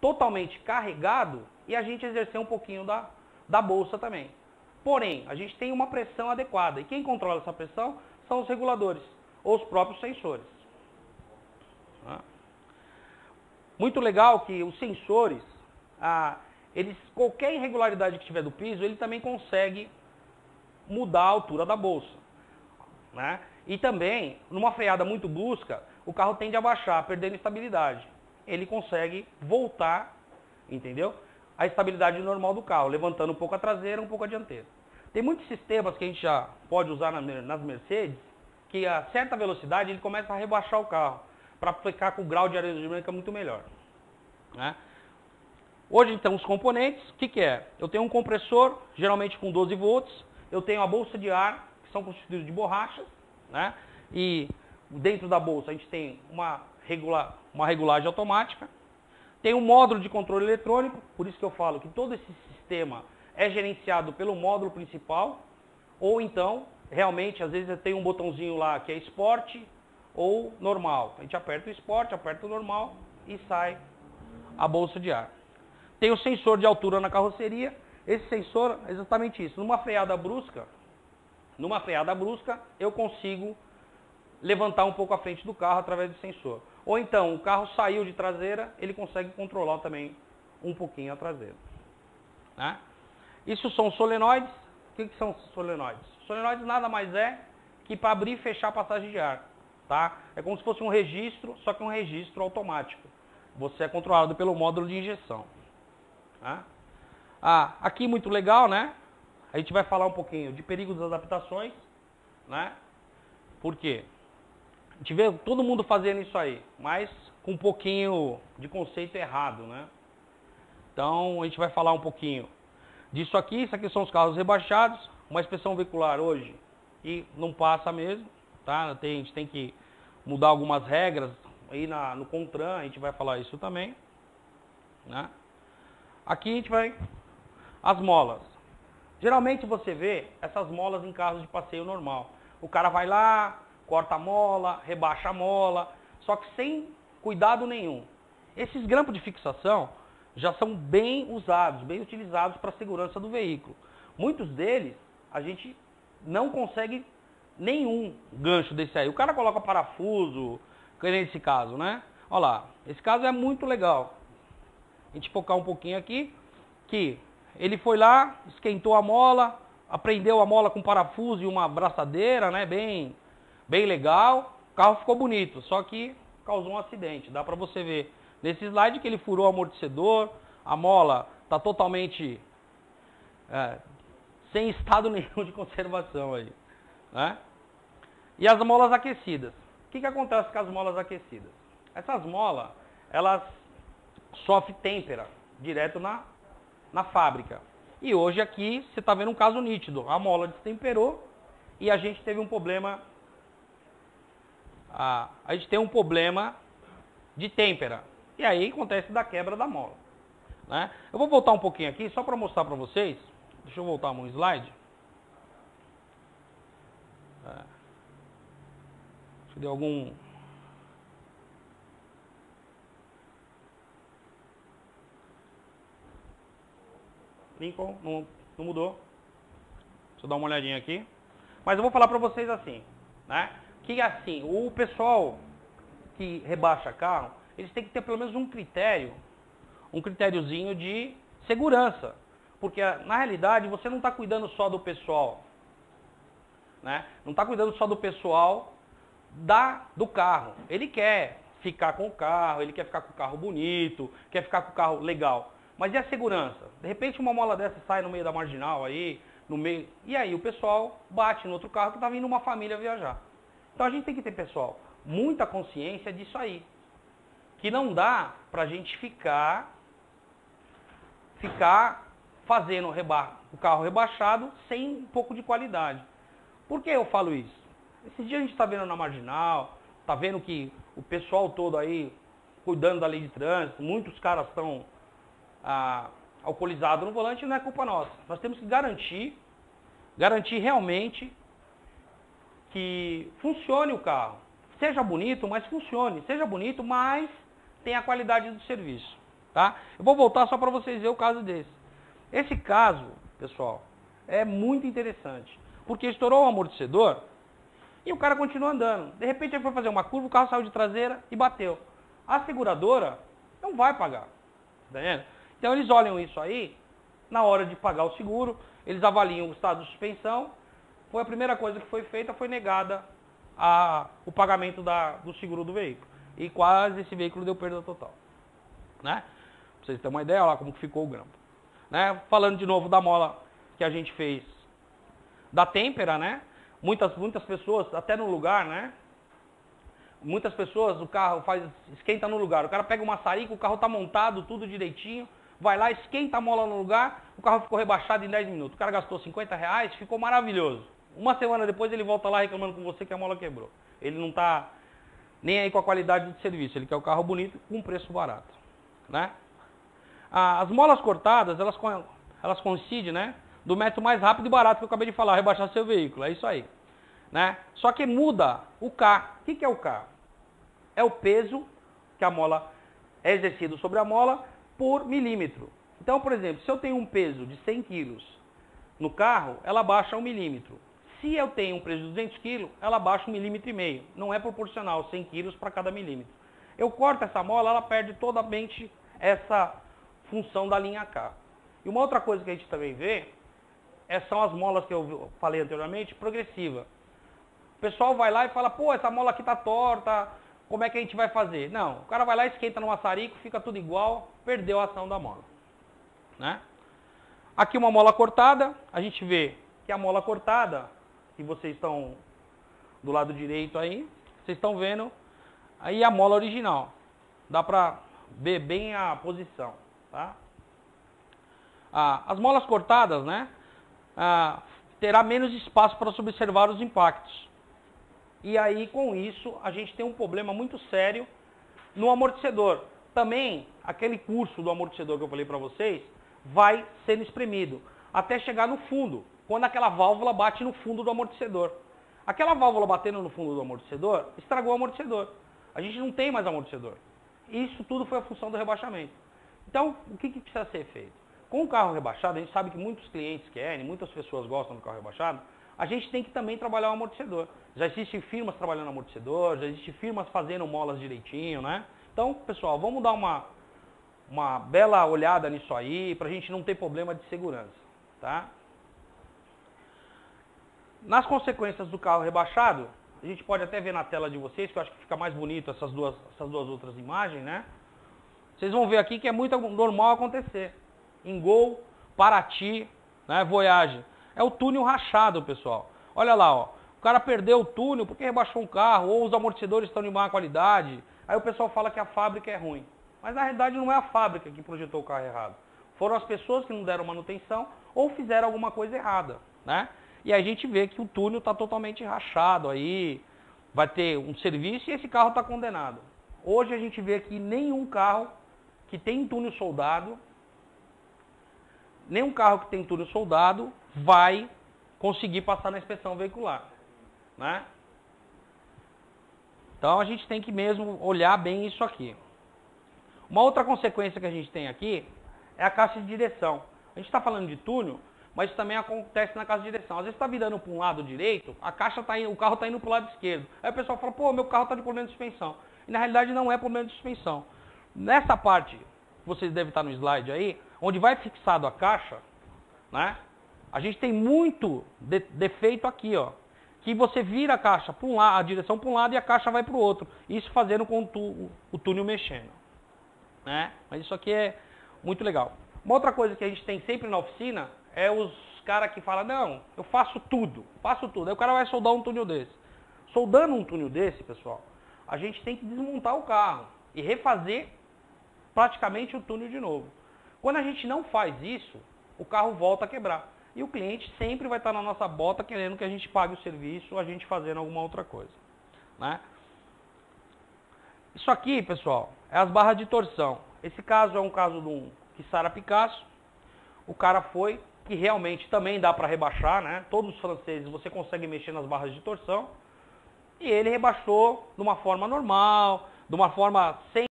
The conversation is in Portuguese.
totalmente carregado e a gente exercer um pouquinho da bolsa também. Porém, a gente tem uma pressão adequada. E quem controla essa pressão são os reguladores, ou os próprios sensores. Muito legal que os sensores, qualquer irregularidade que tiver do piso, ele também consegue mudar a altura da bolsa. Né? E também, numa freada muito brusca, o carro tende a baixar, perdendo estabilidade. Ele consegue voltar, entendeu? A estabilidade normal do carro, levantando um pouco a traseira, um pouco a dianteira. Tem muitos sistemas que a gente já pode usar nas Mercedes, que a certa velocidade ele começa a rebaixar o carro, para ficar com o grau de aerodinâmica muito melhor. Né? Hoje, então, os componentes, o que é? Eu tenho um compressor, geralmente com 12 volts, eu tenho a bolsa de ar, que são constituídos de borrachas, né? E dentro da bolsa a gente tem uma regulagem automática, tem um módulo de controle eletrônico, por isso que eu falo que todo esse sistema é gerenciado pelo módulo principal, ou então, realmente, às vezes tem um botãozinho lá que é esporte ou normal. A gente aperta o esporte, aperta o normal e sai a bolsa de ar. Tem o sensor de altura na carroceria. Esse sensor é exatamente isso. Numa freada brusca, eu consigo levantar um pouco a frente do carro através do sensor. Ou então, o carro saiu de traseira, ele consegue controlar também um pouquinho a traseira. Né? Isso são solenoides. O que são solenoides? Solenoides nada mais é que para abrir e fechar a passagem de ar. Tá? É como se fosse um registro, só que um registro automático. Você é controlado pelo módulo de injeção. Tá? Aqui muito legal, né? A gente vai falar um pouquinho de perigos das adaptações, né? Por quê? A gente vê todo mundo fazendo isso aí, mas com um pouquinho de conceito errado, né? Então, a gente vai falar um pouquinho disso aqui. Isso aqui são os carros rebaixados, uma inspeção veicular hoje e não passa mesmo, tá? A gente tem que mudar algumas regras aí no CONTRAN, a gente vai falar isso também, né? Aqui a gente vai as molas. Geralmente você vê essas molas em carros de passeio normal. O cara vai lá, corta a mola, rebaixa a mola, só que sem cuidado nenhum. Esses grampos de fixação já são bem usados, bem utilizados para a segurança do veículo. Muitos deles a gente não consegue nenhum gancho desse aí. O cara coloca parafuso, que nem nesse caso, né? Olha lá, esse caso é muito legal. A gente focar um pouquinho aqui, que ele foi lá, esquentou a mola, prendeu a mola com parafuso e uma braçadeira, né? Bem legal. O carro ficou bonito, só que causou um acidente. Dá pra você ver nesse slide que ele furou o amortecedor, a mola está totalmente sem estado nenhum de conservação aí, né? E as molas aquecidas. O que acontece com as molas aquecidas? Essas molas, elas sofrem têmpera direto na fábrica. E hoje aqui você está vendo um caso nítido. A mola destemperou e a gente teve um problema. A gente tem um problema de têmpera. E aí acontece da quebra da mola. Né? Eu vou voltar um pouquinho aqui só para mostrar para vocês. Deixa eu voltar um slide. Deixa eu dar algum... Lincoln, não mudou. Deixa eu dar uma olhadinha aqui. Mas eu vou falar para vocês assim, né? Que assim, o pessoal que rebaixa carro, eles têm que ter pelo menos um critériozinho de segurança. Porque na realidade você não está cuidando só do pessoal, né? Não está cuidando só do pessoal do carro. Ele quer ficar com o carro, ele quer ficar com o carro bonito, quer ficar com o carro legal. Mas e a segurança? De repente uma mola dessa sai no meio da marginal aí, no meio... E aí o pessoal bate no outro carro que está vindo uma família viajar. Então a gente tem que ter, pessoal, muita consciência disso aí. Que não dá pra gente ficar fazendo o carro rebaixado sem um pouco de qualidade. Por que eu falo isso? Esse dia a gente está vendo na marginal, está vendo que o pessoal todo aí cuidando da lei de trânsito, muitos caras estão alcoolizados no volante, não é culpa nossa. Nós temos que garantir realmente que funcione o carro. Seja bonito, mas funcione. Seja bonito, mas tenha a qualidade do serviço. Tá? Eu vou voltar só para vocês verem o caso desse. Esse caso, pessoal, é muito interessante, porque estourou o amortecedor e o cara continua andando. De repente ele foi fazer uma curva, o carro saiu de traseira e bateu. A seguradora não vai pagar. Tá vendo? Então eles olham isso aí, na hora de pagar o seguro, eles avaliam o estado de suspensão. Foi a primeira coisa que foi feita, foi negada o pagamento do seguro do veículo. E quase esse veículo deu perda total. Né? Pra vocês terem uma ideia, olha lá como ficou o grampo. Né? Falando de novo da mola que a gente fez da têmpera, né? Muitas pessoas, até no lugar, né? Muitas pessoas, o carro esquenta no lugar. O cara pega uma maçarico, o carro tá montado, tudo direitinho, vai lá, esquenta a mola no lugar, o carro ficou rebaixado em 10 minutos. O cara gastou R$50, ficou maravilhoso. Uma semana depois ele volta lá reclamando com você que a mola quebrou. Ele não tá nem aí com a qualidade de serviço, ele quer o carro bonito com um preço barato. Né? As molas cortadas, elas coincidem, né, do método mais rápido e barato que eu acabei de falar, rebaixar seu veículo, é isso aí. Né? Só que muda o K. O que é o K? É o peso que a mola é exercido sobre a mola por milímetro. Então, por exemplo, se eu tenho um peso de 100 kg no carro, ela baixa 1 milímetro. Se eu tenho um peso de 200 kg, ela baixa 1,5 milímetro. Não é proporcional 100 kg para cada milímetro. Eu corto essa mola, ela perde totalmente essa função da linha K. E uma outra coisa que a gente também vê são as molas que eu falei anteriormente, progressiva. O pessoal vai lá e fala, pô, essa mola aqui tá torta, como é que a gente vai fazer? Não, o cara vai lá, esquenta no maçarico, fica tudo igual, perdeu a ação da mola. Né? Aqui uma mola cortada, a gente vê que a mola cortada, que vocês estão do lado direito aí, vocês estão vendo aí a mola original. Dá pra ver bem a posição. Tá? As molas cortadas, né, terá menos espaço para se observar os impactos. E aí, com isso, a gente tem um problema muito sério no amortecedor. Também, aquele curso do amortecedor que eu falei para vocês, vai sendo espremido, até chegar no fundo, quando aquela válvula bate no fundo do amortecedor. Aquela válvula batendo no fundo do amortecedor, estragou o amortecedor. A gente não tem mais amortecedor. Isso tudo foi a função do rebaixamento. Então, o que precisa ser feito? Com o carro rebaixado, a gente sabe que muitos clientes querem, muitas pessoas gostam do carro rebaixado, a gente tem que também trabalhar o amortecedor. Já existem firmas trabalhando amortecedor, já existem firmas fazendo molas direitinho, né? Então, pessoal, vamos dar uma bela olhada nisso aí, para a gente não ter problema de segurança, tá? Nas consequências do carro rebaixado, a gente pode até ver na tela de vocês, que eu acho que fica mais bonito essas duas outras imagens, né? Vocês vão ver aqui que é muito normal acontecer. Em Gol, Paraty, né, Voyage. É o túnel rachado, pessoal. Olha lá, ó. O cara perdeu o túnel porque rebaixou um carro, ou os amortecedores estão de má qualidade. Aí o pessoal fala que a fábrica é ruim. Mas na realidade não é a fábrica que projetou o carro errado. Foram as pessoas que não deram manutenção ou fizeram alguma coisa errada, né? E aí a gente vê que o túnel está totalmente rachado aí, vai ter um serviço e esse carro está condenado. Hoje a gente vê que nenhum carro que tem túnel soldado, vai conseguir passar na inspeção veicular, né? Então a gente tem que mesmo olhar bem isso aqui. Uma outra consequência que a gente tem aqui é a caixa de direção. A gente está falando de túnel, mas isso também acontece na caixa de direção. Às vezes está virando para um lado direito, o carro está indo para o lado esquerdo. Aí o pessoal fala, pô, meu carro está de problema de suspensão. E na realidade não é problema de suspensão. Nessa parte, vocês devem estar no slide aí, onde vai fixado a caixa, né? A gente tem muito defeito aqui, ó. Que você vira a caixa para um lado, a direção para um lado e a caixa vai para o outro. Isso fazendo com o túnel mexendo, né? Mas isso aqui é muito legal. Uma outra coisa que a gente tem sempre na oficina é os caras que falam, não, eu faço tudo. Aí o cara vai soldar um túnel desse. Soldando um túnel desse, pessoal, a gente tem que desmontar o carro e refazer praticamente o túnel de novo. Quando a gente não faz isso, o carro volta a quebrar. E o cliente sempre vai estar na nossa bota querendo que a gente pague o serviço ou a gente fazendo alguma outra coisa, né? Isso aqui, pessoal, é as barras de torção. Esse caso é um caso de um Kissara Picasso. O cara foi, que realmente também dá para rebaixar, né? Todos os franceses você consegue mexer nas barras de torção. E ele rebaixou de uma forma normal, de uma forma sem